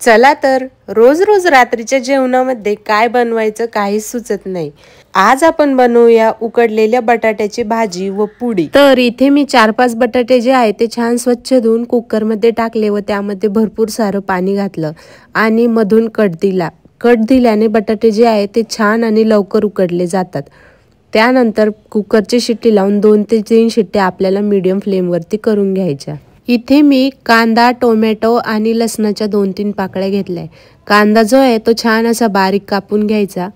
चला तर रोज रोज रात्रीच्या जेवणामध्ये काय बनवायचं काहीच सुचत नाही। आज आपण बनवूया उकडलेल्या बटाट्याची भाजी व पुडी। तर इथे मी 4-5 बटाटे जे आहे ते छान स्वच्छ धुवून कुकर मध्ये टाकले व त्यामध्ये भरपूर सारं पाणी घातलं आणि मधून कट दिला। कट दिल्याने बटाटे जे आहे ते छान आणि लवकर उकडले जातात। त्यानंतर कुकरची शिट्टी लावून 2 ते 3 शिट्ट्या आपल्याला मीडियम फ्लेम वरती करून घ्यायच्या। इथे मी कांदा, टोमॅटो आणि लसणाच्या 2-3 पाकळ्या घेतल्या। कांदा जो आहे तो छान असा बारीक कापून घ्यायचा।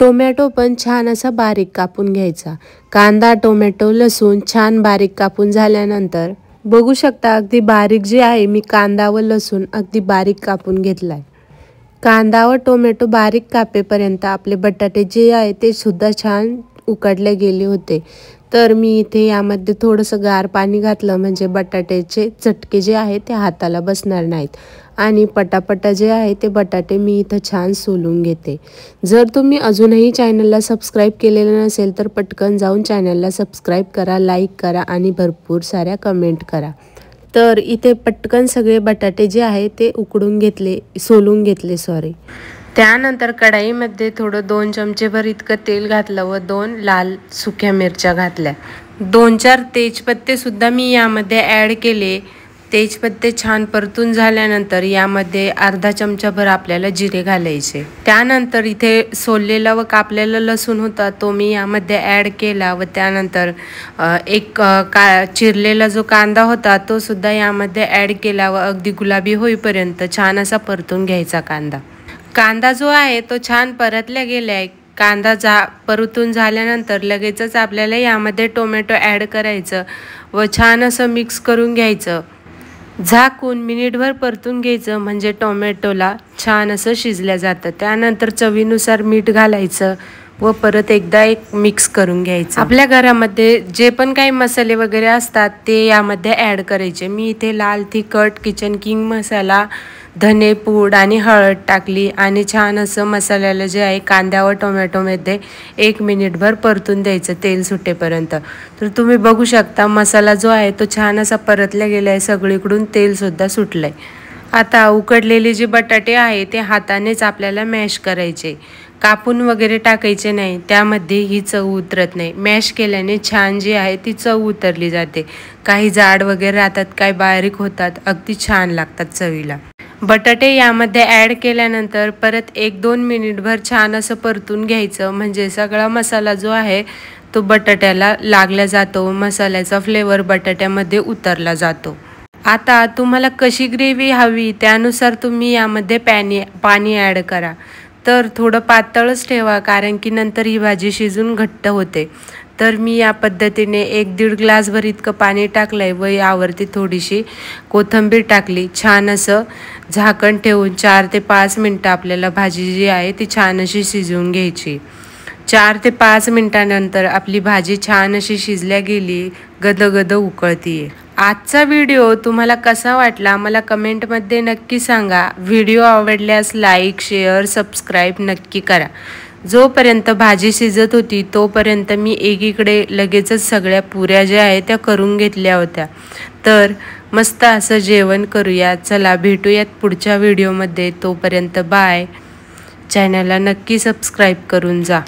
टोमॅटो पण छान असा बारीक कापून घ्यायचा। कांदा, टोमॅटो, लसूण छान बारीक कापून झाल्यानंतर बघू शकता अगदी बारीक जे आहे मी कांदा व लसूण अगदी बारीक कापून घेतलाय। कांदा व टोमॅटो बारीक कापेपर्यंत आपले बटाटे जे आहे ते सुद्धा छान उकडले गेले होते। तर मी इथे यामध्ये थोडंसं गार पाणी घातलं म्हणजे बटाट्याचे चटके जे आहे ते हाताला बसणार नाहीत आणि पटापटा जे आहे ते बटाटे मी इथं छान सोलून घेते। जर तुम्ही अजूनही चॅनलला सबस्क्राईब केलेलं नसेल तर पटकन जाऊन चॅनलला सबस्क्राईब करा, लाईक करा आणि भरपूर साऱ्या कमेंट करा। तर इथे पटकन सगळे बटाटे जे आहे ते उकडून घेतले, सोलून घेतले सॉरी। त्यानंतर कढाईमध्ये थोडं 2 चमचेभर इतकं तेल घातलं व 2 लाल सुक्या मिरच्या घातल्या। 2-4 तेजपत्ते सुद्धा मी यामध्ये ॲड केले। तेजपत्ते छान परतून झाल्यानंतर यामध्ये अर्धा चमचाभर आपल्याला जिरे घालायचे। त्यानंतर इथे सोललेला व कापलेला लसूण होता तो मी यामध्ये ॲड केला व त्यानंतर चिरलेला जो कांदा होता तो सुद्धा यामध्ये ॲड केला व अगदी गुलाबी होईपर्यंत छान असा परतून घ्यायचा कांदा। कांदा जो आहे तो छान परतला गेलाय। कांदा परतून झाल्यानंतर लगेचच आपल्याला यामध्ये टोमॅटो ॲड करायचं व छान असं मिक्स करून घ्यायचं। झाकून मिनिटभर परतून घ्यायचं म्हणजे टोमॅटोला छान असं शिजल्या जातं। त्यानंतर चवीनुसार मीठ घालायचं व परत एकदा मिक्स करून घ्यायचं। आपल्या घरामध्ये जे पण काही मसाले वगैरे असतात ते यामध्ये ॲड करायचे। मी इथे लाल तिखट, किचन किंग मसाला, धने पूड आणि हळद टाकली आणि छान असं मसाल्याला जे आहे कांद्या व टोमॅटोमध्ये 1 मिनिटभर परतून द्यायचं तेल सुटेपर्यंत। तर तुम्ही बघू शकता मसाला जो आहे तो छान असा परतला गेला आहे, सगळीकडून तेल सुद्धा सुटलंय। आता उकडलेले जे बटाटे आहे ते हातानेच आपल्याला मॅश करायचे, कापून वगैरे टाकायचे नाही, त्यामध्ये ही चव उतरत नाही। मॅश केल्याने छान जी आहे ती चव उतरली जाते। काही जाड वगैरे राहतात, काही बारीक होतात, अगदी छान लागतात चवीला। बटाटे यामध्ये ॲड केल्यानंतर परत 1-2 मिनिटभर छान असं परतून घ्यायचं म्हणजे सगळा मसाला जो आहे तो बटाट्याला लागला जातो, मसाल्याचा फ्लेवर बटाट्यामध्ये उतरला जातो। आता तुम्हाला कशी ग्रेव्ही हवी त्यानुसार तुम्ही यामध्ये पाणी ॲड करा। तर थोडं पातळच ठेवा कारण की नंतर ही भाजी शिजून घट्ट होते। तर मी या पद्धतीने 1-1.5 ग्लासभर इतकं पाणी टाकलंय व यावरती थोडीशी कोथिंबीर टाकली। छान असं झाकण ठेवून 4 ते 5 मिनिटं आपल्याला भाजी जी आहे ती छान अशी शिजवून घ्यायची। 4 ते 5 मिनिटांनंतर आपली भाजी छान अशी शिजल्या गेली, गदगद उकळतीये। आजचा व्हिडिओ तुम्हाला कसा वाटला मला कमेंटमध्ये नक्की सांगा। व्हिडिओ आवडल्यास लाईक, शेअर, सबस्क्राईब नक्की करा। जोपर्यंत भाजी शिजत होती तोपर्यंत मी एकीकडे लगेचच सगळ्या पुऱ्या ज्या आहेत त्या करून घेतल्या होत्या। तर मस्त असं जेवण करूया। चला भेटूयात पुढच्या व्हिडिओमध्ये, तोपर्यंत बाय। चॅनलला नक्की सबस्क्राईब करून जा।